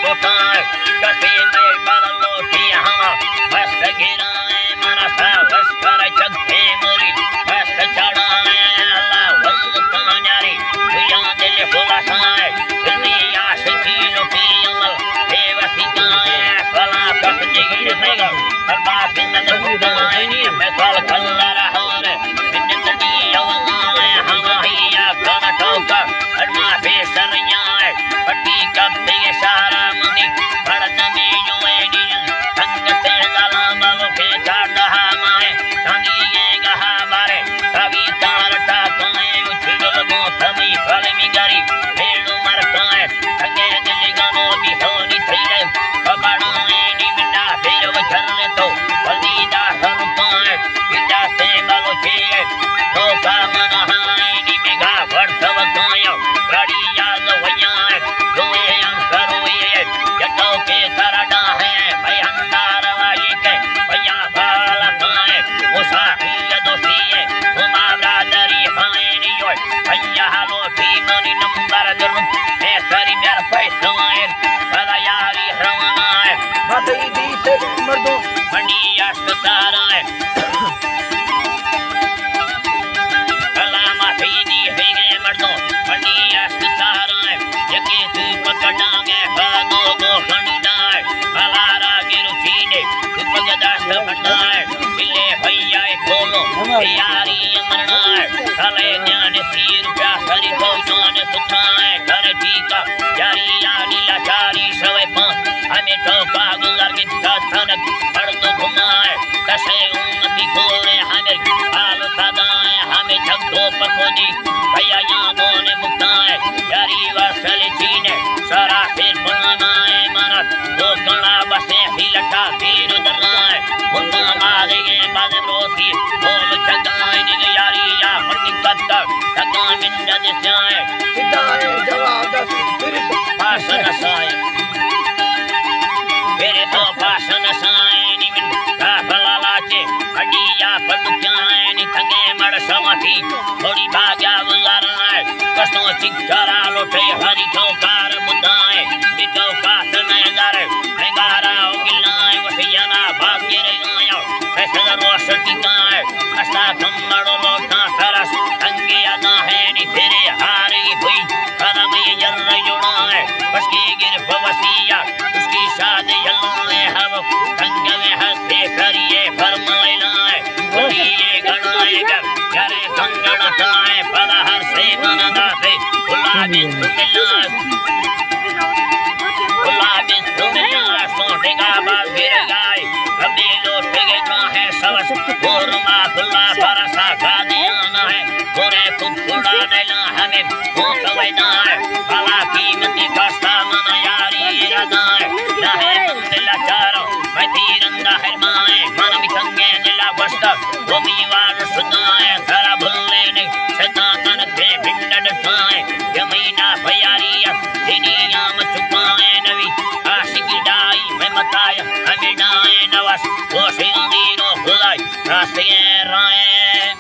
कोटाए कसी में बदलो की हवा मस्त गिराए मना सा बस कर जगते मुरी मस्त चढ़ाए अल्लाह वल्द कान्यारी दुनिया दिल खुलासाए दिल्ली आशिकी लुटी अमल देवसी गाए फला कस जिगिर सेगा अल्लाह बिंदन खुदाए नी मैं साल कल्ला रहोरे बिंदन दी अवलाए हवाहिया कन ठोका अरमा बेसरियाए पट्टी कब्बे सारा मुनी भड़द में युएनी संगते दला बाबू के चाड़ा माए चांदी ये गहा बारे कभी तार टाकाए उछल गो थमी फल में गरी भेड़ो मरकाए संगे दिल गानो भी होनी थईले कबाड़ाए नी मिंडा भेड़ वचरने तो बलदीदा हरपाए पिता से बालो छे तो का मनहाए नी मेघा वर्धव कायो गाड़ी याद वयाए रोए अंसरोए जटो के तरडा है भाई अंधार वाली के भैया भाला काए मुसाफिर दोसिए उमा ब्रादरी हाए नी योय भैया हालो भी मनी नंबर दरु ए सरी मेर पैसा आए भला यारी हरवाए बदई दी से मर्दो मंडी अष्ट साराए कलामा थीदी हेगे मर्दो मंडी अष्ट साराए यके तू पकड़ांगे भागो गो खंडाए भलारा गिरुचीने उपगदास भंडाए मिले भैया बोलो यारी मरनाए साले ज्ञान सिर प्या हरि तो जान सुखाए घर ठीका यारी यानी लाचारी सवे पा हमें तो पागुलर के थन पड़ तो घुमाए दशे उन्नति कोरे हमें हाल सदाए हमें जगो पकोदी भैया यादों ने मुक्ताए यारी वसल जीने सारा फिर बनाए मनत वो कणा बसे ही लटा तीर दराए मुन्ना मारेगे बाद रोती बोल जगाए निग यारी या मट्टी कत्ता तका मिंजा दिसाए सिद्धाए जवाब दस फिर भाषण साए फिर तो भाषण साए नी मिन का भला लाचे अडिया पटुक्याए नी थंगे मड़ समाथी थोड़ी भाग्या वलाराए कसो चिक्कारा लोटे हरि चौकार बुदाए बितो का तनगर नगारा उगिलाए वठियाना भाग्य रे आयो फैसल रोश टिकाए अस्ता कमड़ो लोटा तरस अंगे आदा है नी तेरे हारे भई कदम जर जुड़ाए उसकी गिर बवसिया उसकी शादी जलाए हम संग में हंसे करिए फरमाइलाए बोलिए गणाए कर करे कंगण काए पदा हर से मनदा से गुलाबी सुमिला सोटेगा बाल गिर गाए अभी लोटे के है सवस गोरमा खुला परसा गादियाना है गोरे कुकुड़ा नैला हमें भूख वैदा है भला कीमती कष्टा मन यारी इरादाए न है मंदिला चारो मैं तीरंगा है माए मन मिथंगे नीला बस्ता गोमीवार सुनाए धरा भूले नहीं शैतान के भिंड डटाए यमीना भयारिया दिनिया में छुपाए नवी आशिकी डाई मैं मताया हमें डाए नवस वो सिंदीनो खुदाई रास्ते राए